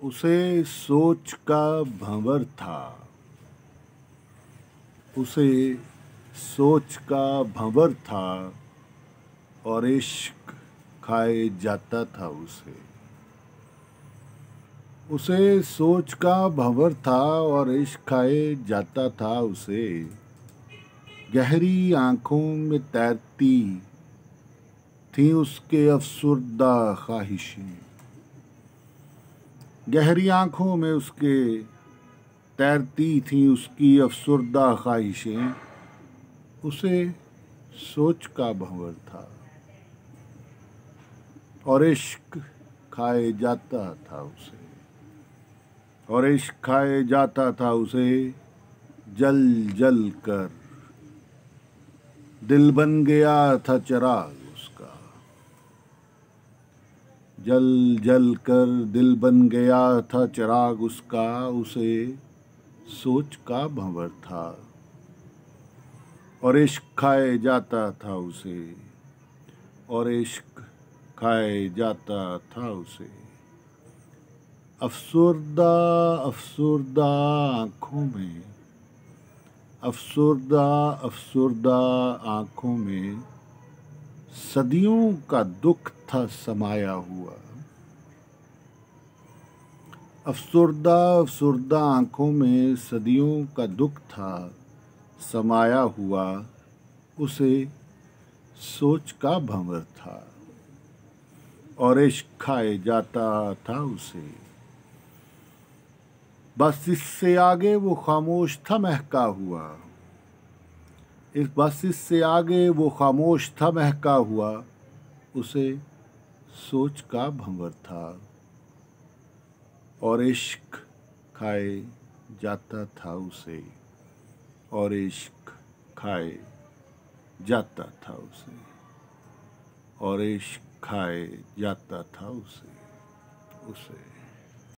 उसे सोच का भंवर था, उसे सोच का भंवर था और इश्क खाए जाता था उसे। उसे सोच का भंवर था और इश्क खाए जाता था उसे। गहरी आंखों में तैरती थी उसके अफसुर्दा ख्वाहिशें। गहरी आंखों में उसके तैरती थी उसकी अफसुर्दा ख्वाहिशें। उसे सोच का भंवर था और इश्क खाए जाता था उसे। और इश्क खाए जाता था उसे जल जल कर। दिल बन गया था चिराग उसका। जल जल कर दिल बन गया था चिराग उसका। उसे सोच का भंवर था और इश्क खाए जाता था उसे। और इश्क खाए जाता था उसे। अफसुर्दा अफसुर्दा आंखों में, अफसुर्दा अफसुर्दा आंखों में सदियों का दुख था समाया हुआ। अफसुर्दा अफसुर्दा आंखों में सदियों का दुख था समाया हुआ। उसे सोच का भंवर था और इश्क खाए जाता था उसे। बस इससे आगे वो खामोश था महका हुआ। बस इससे आगे वो खामोश था महका हुआ। उसे सोच का भंवर था और इश्क खाए जाता था उसे। और इश्क खाए जाता था उसे। और इश्क खाए जाता था उसे।